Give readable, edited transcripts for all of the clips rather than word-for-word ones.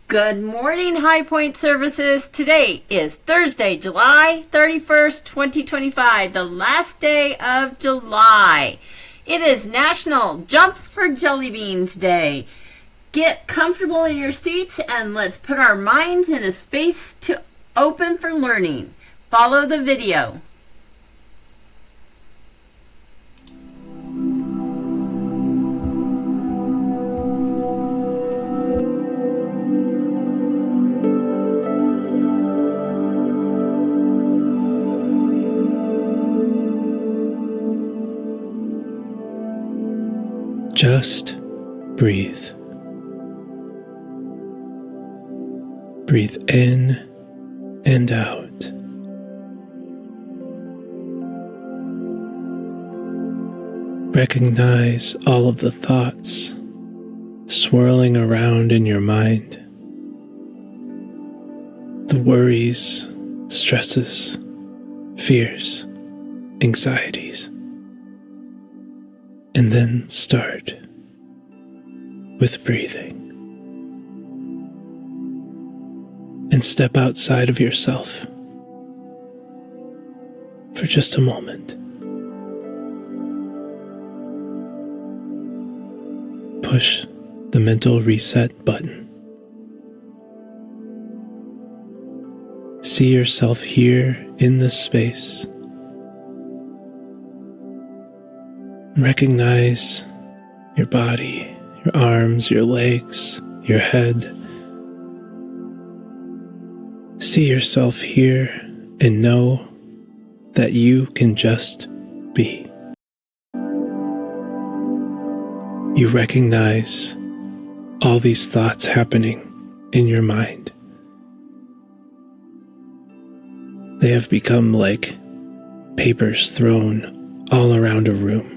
Good morning, HighPointe Services. Today is Thursday, July 31st, 2025, the last day of July. It is National Jump for Jelly Beans Day. Get comfortable in your seats and let's put our minds in a space to open for learning. Follow the video. Just breathe. Breathe in and out. Recognize all of the thoughts swirling around in your mind. The worries, stresses, fears, anxieties. And then start with breathing. And step outside of yourself for just a moment. Push the mental reset button. See yourself here in this space. Recognize your body, your arms, your legs, your head. See yourself here and know that you can just be. You recognize all these thoughts happening in your mind. They have become like papers thrown all around a room.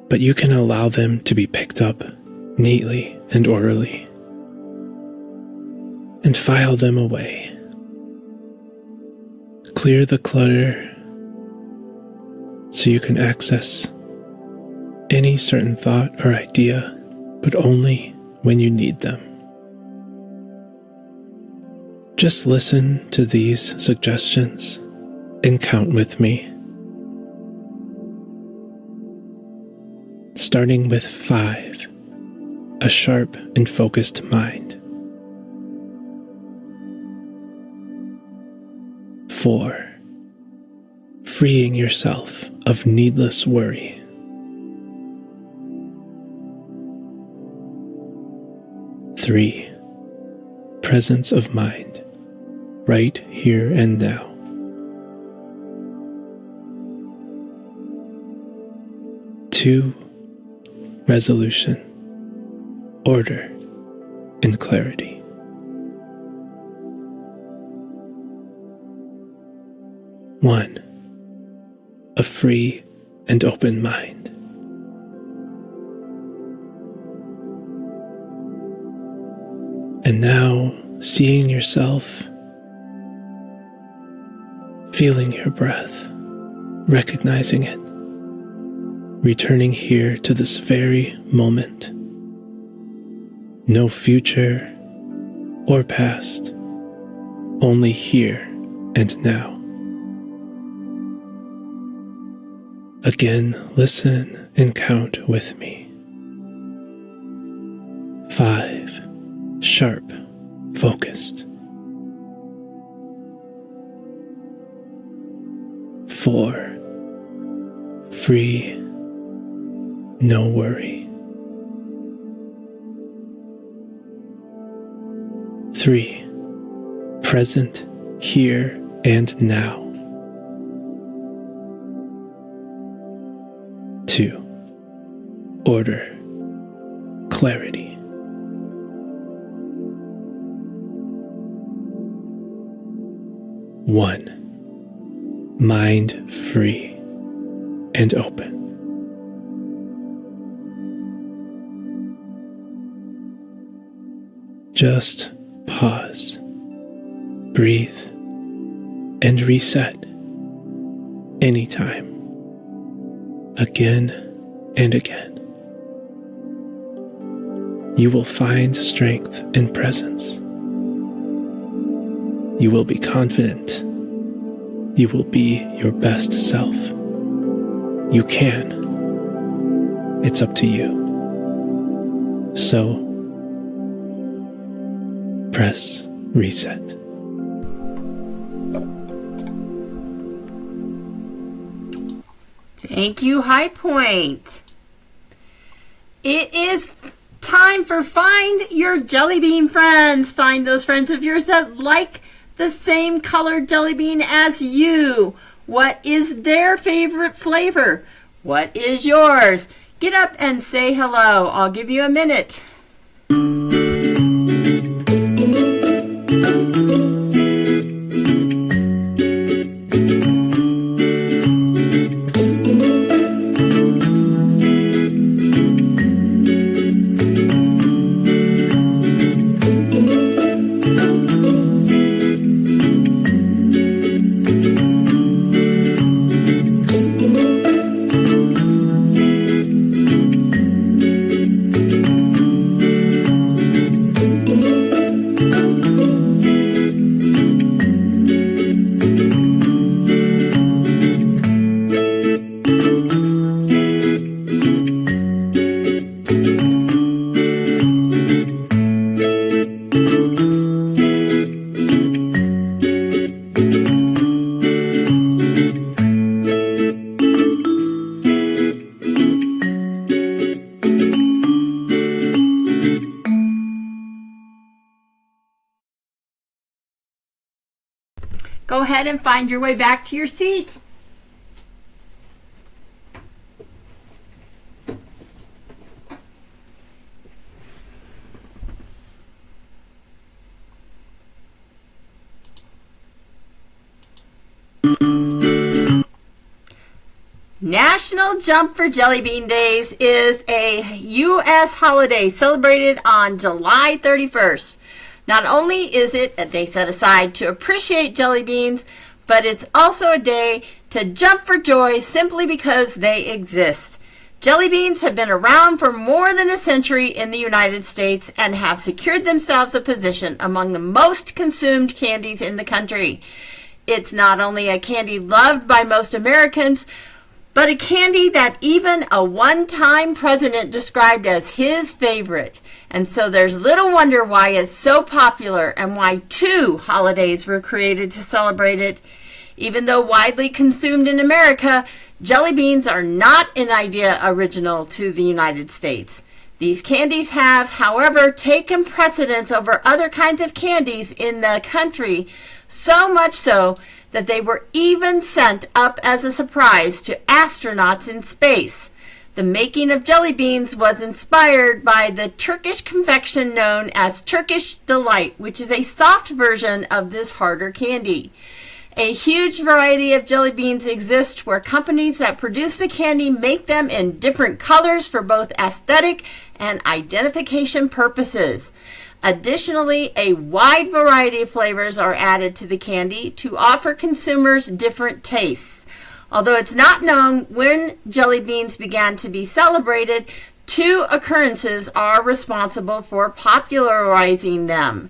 But you can allow them to be picked up neatly and orderly and file them away. Clear the clutter so you can access any certain thought or idea, but only when you need them. Just listen to these suggestions and count with me. Starting with 5, a sharp and focused mind. 4, freeing yourself of needless worry. 3, presence of mind, right here and now. 2, resolution, order, and clarity. 1, a free and open mind. 'And now, seeing yourself, feeling your breath, recognizing it, returning here to this very moment. No future or past, only here and now. Again, listen and count with me. 5, sharp, focused. 4, free, no worry. 3, present, here and now. 2, order, clarity. 1, mind free and open. Just pause, breathe, and reset anytime, again and again. You will find strength in presence. You will be confident. You will be your best self. You can. It's up to you. So, press reset. Thank you, HighPointe. It is time for Find Your Jelly Bean Friends. Find those friends of yours that like the same colored jelly bean as you. What is their favorite flavor? What is yours? Get up and say hello. I'll give you a minute. Go ahead and find your way back to your seat. National Jump for Jelly Bean Days is a U.S. holiday celebrated on July 31st. Not only is it a day set aside to appreciate jelly beans, but it's also a day to jump for joy simply because they exist. Jelly beans have been around for more than a century in the United States and have secured themselves a position among the most consumed candies in the country. It's not only a candy loved by most Americans, but a candy that even a one-time president described as his favorite. And so there's little wonder why it's so popular and why 2 holidays were created to celebrate it. Even though widely consumed in America, jelly beans are not an idea original to the United States. These candies have, however, taken precedence over other kinds of candies in the country, so much so that they were even sent up as a surprise to astronauts in space. The making of jelly beans was inspired by the Turkish confection known as Turkish Delight, which is a soft version of this harder candy. A huge variety of jelly beans exist where companies that produce the candy make them in different colors for both aesthetic and identification purposes. Additionally, a wide variety of flavors are added to the candy to offer consumers different tastes. Although it's not known when jelly beans began to be celebrated, 2 occurrences are responsible for popularizing them.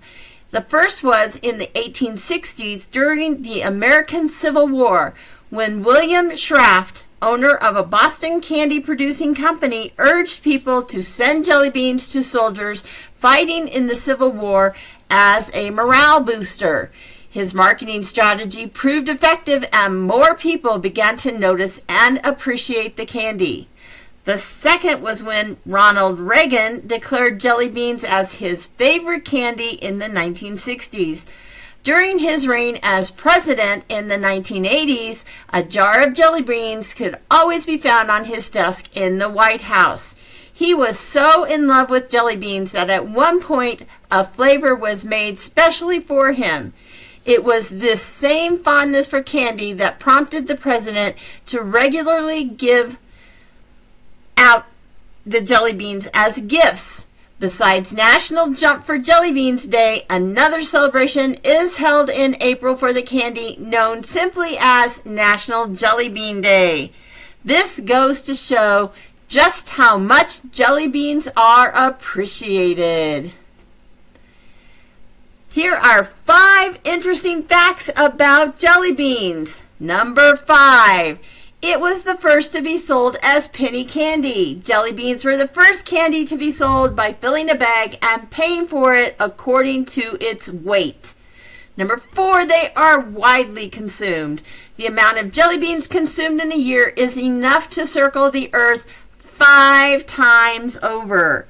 The first was in the 1860s during the American Civil War, when William Shraft, owner of a Boston candy producing company, urged people to send jelly beans to soldiers fighting in the Civil War as a morale booster. His marketing strategy proved effective and more people began to notice and appreciate the candy. The second was when Ronald Reagan declared jelly beans as his favorite candy in the 1960s. During his reign as president in the 1980s, a jar of jelly beans could always be found on his desk in the White House. He was so in love with jelly beans that at one point a flavor was made specially for him. It was this same fondness for candy that prompted the president to regularly give out the jelly beans as gifts. Besides National Jump for Jelly Beans Day, another celebration is held in April for the candy known simply as National Jelly Bean Day. This goes to show just how much jelly beans are appreciated. Here are 5 interesting facts about jelly beans. Number 5. It was the first to be sold as penny candy. Jelly beans were the first candy to be sold by filling a bag and paying for it according to its weight. Number 4, they are widely consumed. The amount of jelly beans consumed in a year is enough to circle the earth 5 times over.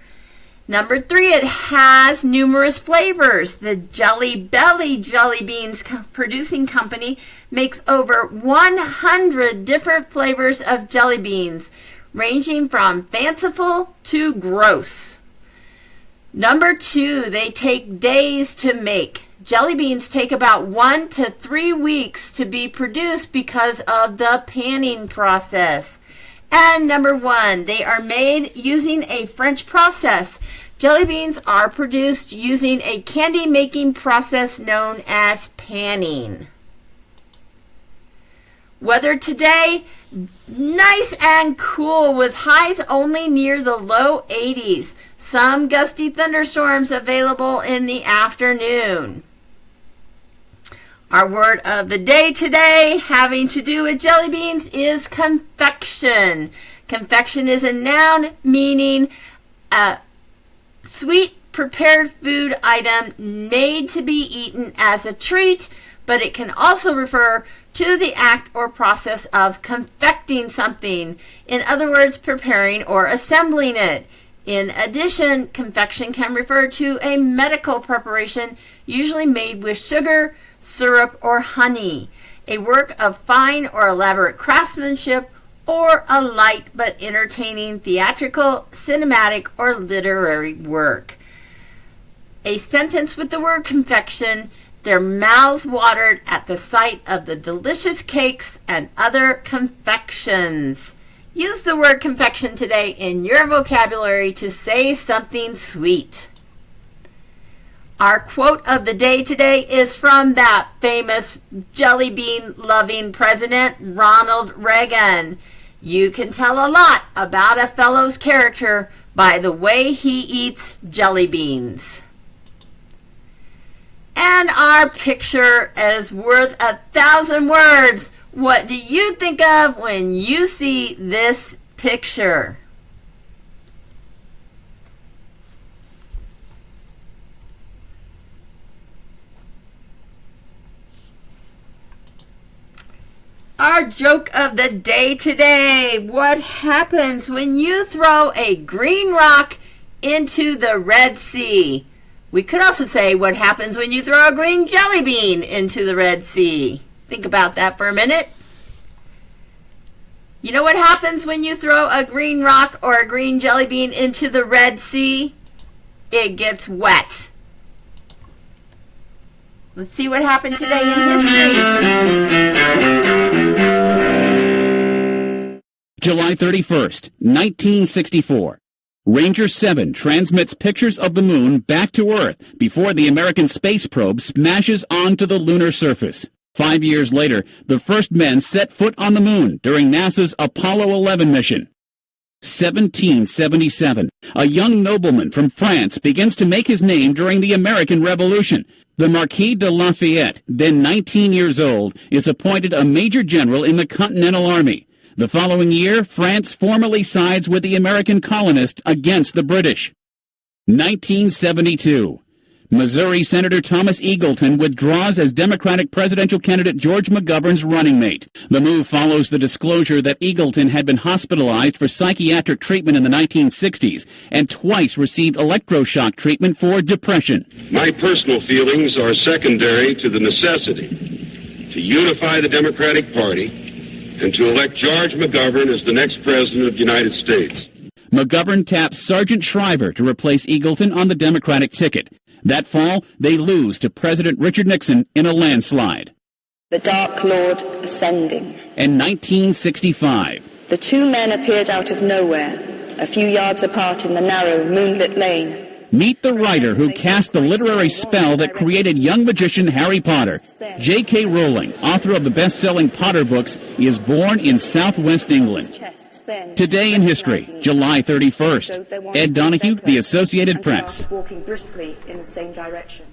Number 3, it has numerous flavors. The Jelly Belly jelly beans producing company makes over 100 different flavors of jelly beans, ranging from fanciful to gross. Number 2, they take days to make. Jelly beans take about 1 to 3 weeks to be produced because of the panning process. And number 1, they are made using a French process. Jelly beans are produced using a candy making process known as panning. Weather today, nice and cool with highs only near the low 80s. Some gusty thunderstorms available in the afternoon. Our word of the day today, having to do with jelly beans, is confection. Confection is a noun meaning a sweet prepared food item made to be eaten as a treat, but it can also refer to the act or process of confecting something. In other words, preparing or assembling it. In addition, confection can refer to a medical preparation usually made with sugar, syrup, or honey, a work of fine or elaborate craftsmanship, or a light but entertaining theatrical, cinematic, or literary work. A sentence with the word confection: their mouths watered at the sight of the delicious cakes and other confections. Use the word confection today in your vocabulary to say something sweet. Our quote of the day today is from that famous jelly bean loving president, Ronald Reagan. You can tell a lot about a fellow's character by the way he eats jelly beans. And our picture is worth 1,000 words. What do you think of when you see this picture? Our joke of the day today: what happens when you throw a green rock into the Red Sea? We could also say, what happens when you throw a green jelly bean into the Red Sea? Think about that for a minute. You know what happens when you throw a green rock or a green jelly bean into the Red Sea? It gets wet. Let's see what happened today in history. July 31st, 1964. Ranger 7 transmits pictures of the moon back to Earth before the American space probe smashes onto the lunar surface. 5 years later, the first men set foot on the moon during NASA's Apollo 11 mission. 1777. A young nobleman from France begins to make his name during the American Revolution. The Marquis de Lafayette, then 19 years old, is appointed a major general in the Continental Army. The following year, France formally sides with the American colonists against the British. 1972. Missouri Senator Thomas Eagleton withdraws as Democratic presidential candidate George McGovern's running mate. The move follows the disclosure that Eagleton had been hospitalized for psychiatric treatment in the 1960s and twice received electroshock treatment for depression. My personal feelings are secondary to the necessity to unify the Democratic Party and to elect George McGovern as the next president of the United States. McGovern taps Sergeant Shriver to replace Eagleton on the Democratic ticket. That fall, they lose to President Richard Nixon in a landslide. The Dark Lord ascending. In 1965, The two men appeared out of nowhere, a few yards apart in the narrow, moonlit lane. Meet the writer who cast the literary spell that created young magician Harry Potter. J.K. Rowling, author of the best-selling Potter books, is born in southwest England. Today in history, July 31st. Ed Donahue, The Associated Press. Walking briskly in the same direction.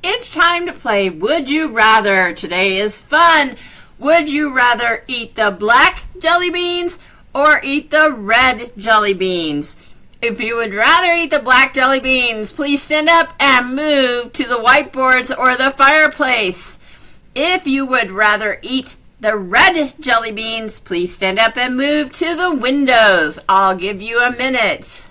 It's time to play Would You Rather. Today is fun. Would you rather eat the black jelly beans or eat the red jelly beans? If you would rather eat the black jelly beans, please stand up and move to the whiteboards or the fireplace. If you would rather eat the red jelly beans, please stand up and move to the windows. I'll give you a minute.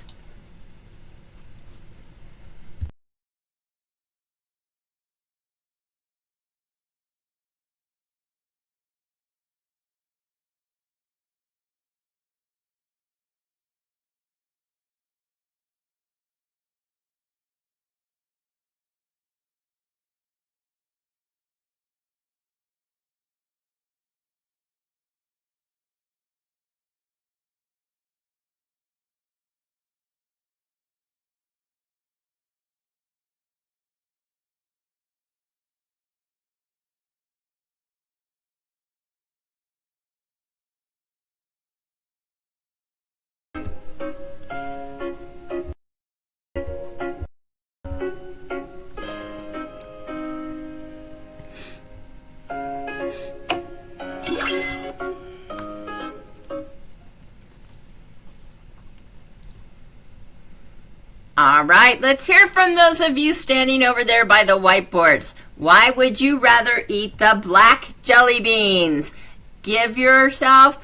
All right, let's hear from those of you standing over there by the whiteboards. Why would you rather eat the black jelly beans? Give yourself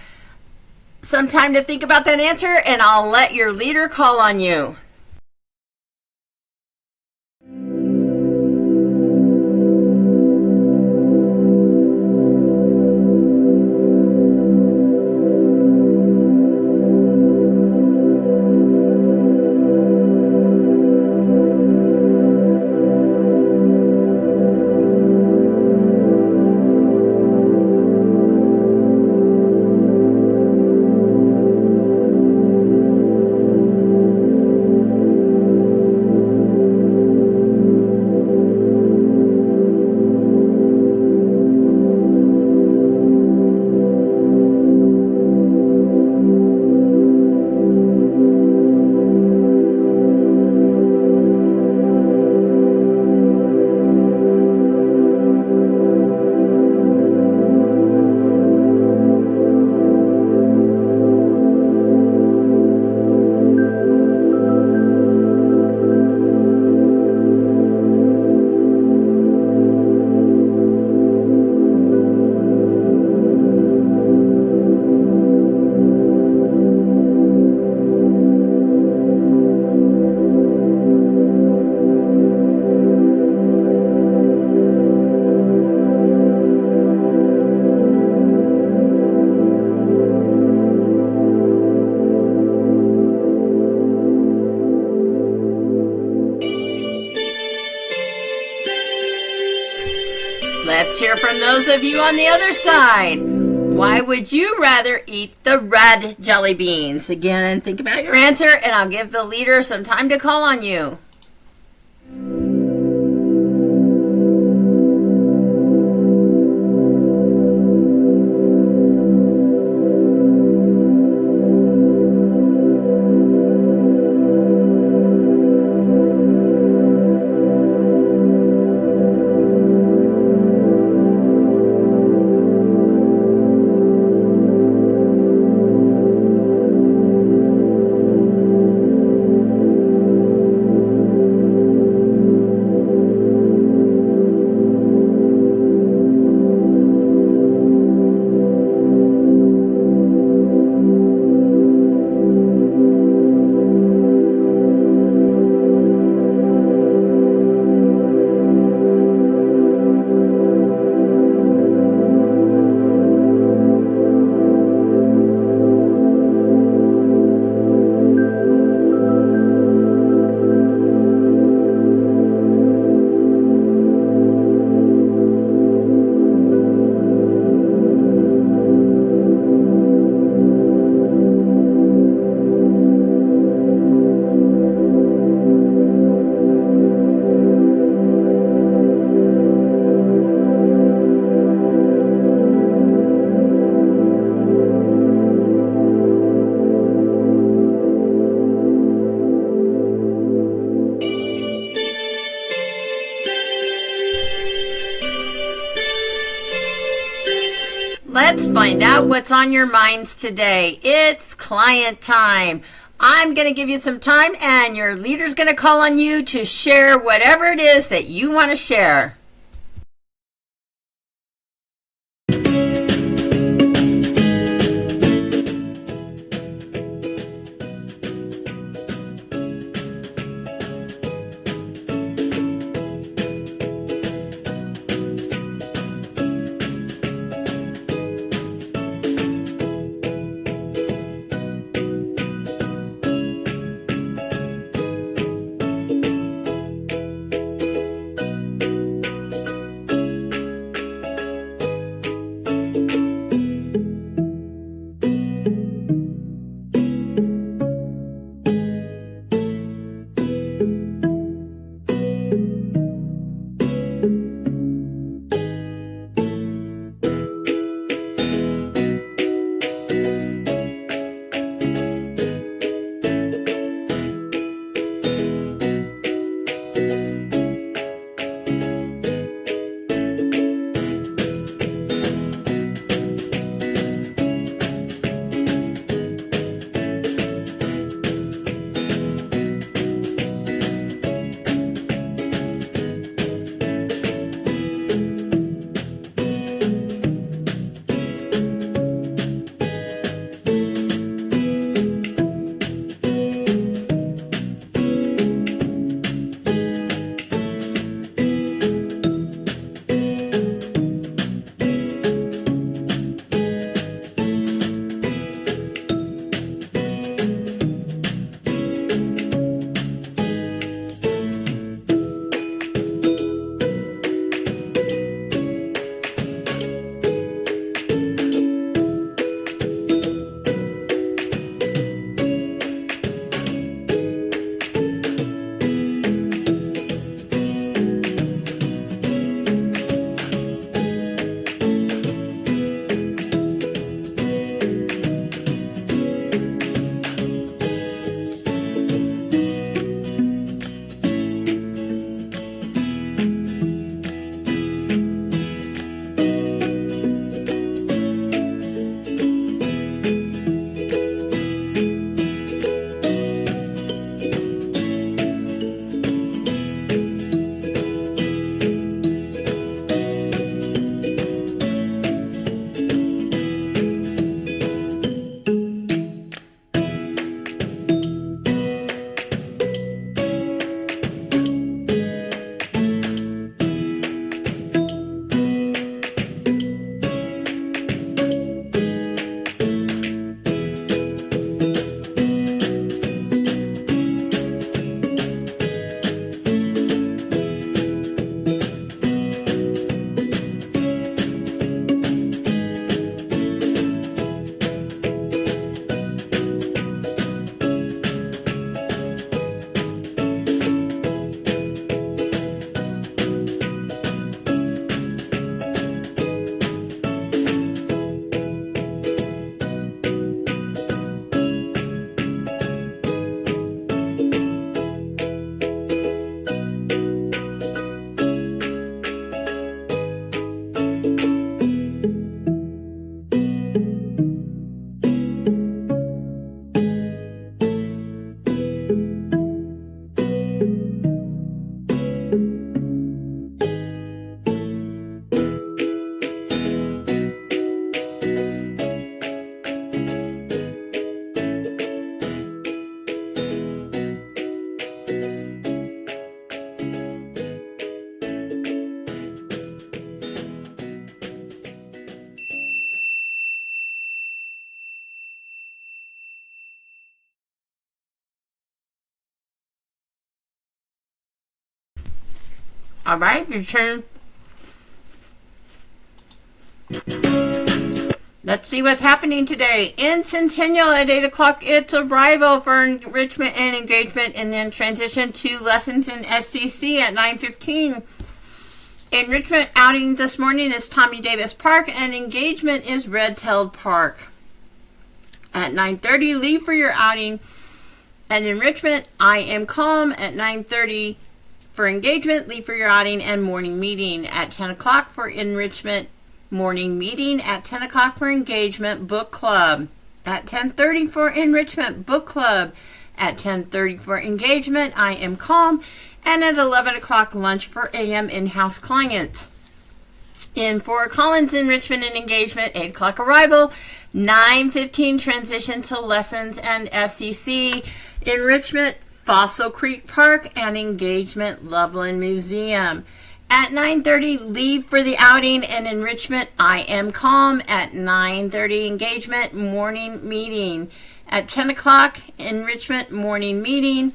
some time to think about that answer, and I'll let your leader call on you. Let's hear from those of you on the other side. Why would you rather eat the red jelly beans? Again, think about your answer, and I'll give the leader some time to call on you. find out what's on your minds today. It's client time. I'm going to give you some time, and your leader's going to call on you to share whatever it is that you want to share. All right, your turn. Let's see what's happening today. In Centennial at 8 o'clock, it's arrival for enrichment and engagement, and then transition to lessons in SCC at 9:15. Enrichment outing this morning is Tommy Davis Park, and engagement is Red-tailed Park. At 9:30, leave for your outing. And enrichment, I am calm at 9:30. For engagement, leave for your outing and morning meeting. At 10 o'clock for enrichment, morning meeting at 10 o'clock for Engagement Book Club. At 10:30 for Enrichment Book Club. At 10:30 for Engagement, I Am Calm. And at 11 o'clock, lunch for AM in-house clients. In Fort Collins, Enrichment and Engagement, 8 o'clock arrival. 9:15 transition to lessons and SEC. Enrichment, Fossil Creek Park, and Engagement, Loveland Museum. At 9:30, leave for the outing and Enrichment, I Am Calm. At 9:30, Engagement, morning meeting. At 10 o'clock, Enrichment, morning meeting.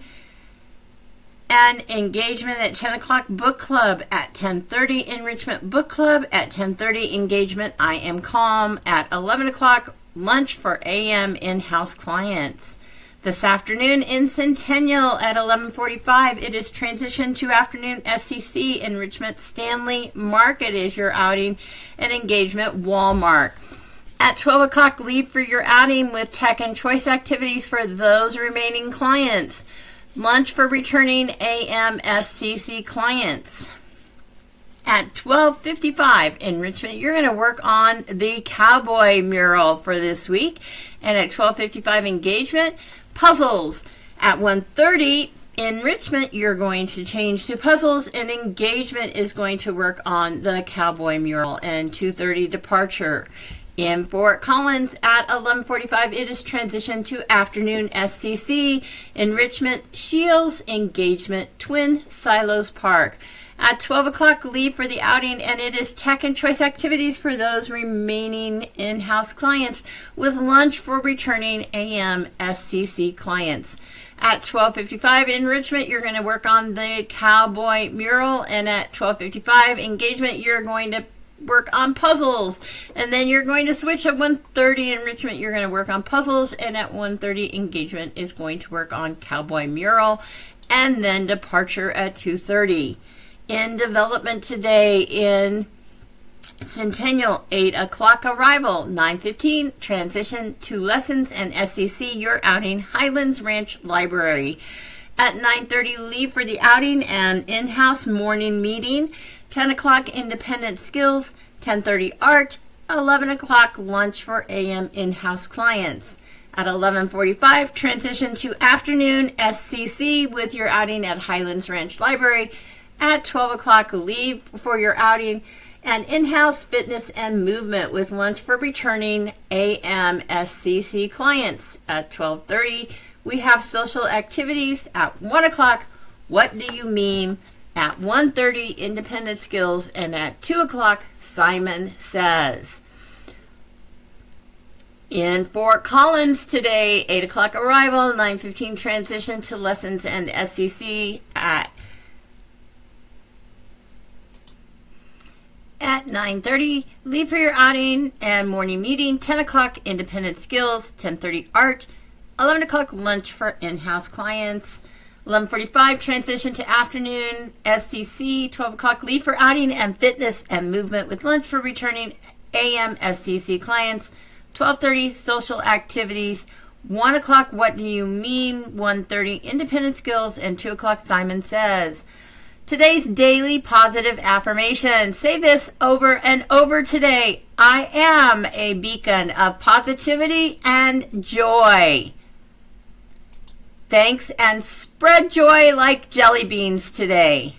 And Engagement at 10 o'clock, Book Club. At 10:30, Enrichment Book Club. At 10:30, Engagement, I Am Calm. At 11 o'clock, lunch for AM in-house clients. This afternoon in Centennial at 11:45, it is transition to afternoon SCC. Enrichment Stanley Market is your outing, and Engagement Walmart. At 12 o'clock, leave for your outing with tech and choice activities for those remaining clients. Lunch for returning AM SCC clients. At 12:55, Enrichment, you're going to work on the cowboy mural for this week. And at 12:55, Engagement, puzzles. At 1:30, Enrichment, you're going to change to puzzles, and Engagement is going to work on the cowboy mural. And 2:30, departure. In Fort Collins at 11:45, it is transition to afternoon SCC. Enrichment, Shields, Engagement, Twin Silos Park. At 12 o'clock, leave for the outing, and it is tech and choice activities for those remaining in-house clients with lunch for returning AM SCC clients. At 12:55, Enrichment, you're going to work on the cowboy mural, and at 12:55, Engagement, you're going to work on puzzles, and then you're going to switch at 1:30, Enrichment, you're going to work on puzzles, and at 1:30, Engagement is going to work on cowboy mural, and then departure at 2:30. In development today in Centennial, 8 o'clock arrival, 9:15 transition to lessons and SCC, your outing, Highlands Ranch Library. At 9:30, leave for the outing and in-house morning meeting. 10 o'clock, independent skills. 10:30, art. 11 o'clock, lunch for AM in-house clients. At 11:45, transition to afternoon SCC with your outing at Highlands Ranch Library. At 12 o'clock, leave for your outing and in-house fitness and movement with lunch for returning AM SCC clients. At 12:30, we have social activities. At 1 o'clock, what do you mean? At 1:30, independent skills. And at 2 o'clock, Simon Says. In Fort Collins today, 8 o'clock arrival, 9:15 transition to lessons and SCC. At 9:30, leave for your outing and morning meeting. 10 o'clock, independent skills. 10:30, art. 11 o'clock, lunch for in-house clients. 11:45, transition to afternoon SCC. 12 o'clock, leave for outing and fitness and movement with lunch for returning AM SCC clients. 12:30, social activities. 1 o'clock, what do you mean? 1:30, independent skills. And 2 o'clock, Simon Says. Today's daily positive affirmation. Say this over and over today. I am a beacon of positivity and joy. Thanks, and spread joy like jelly beans today.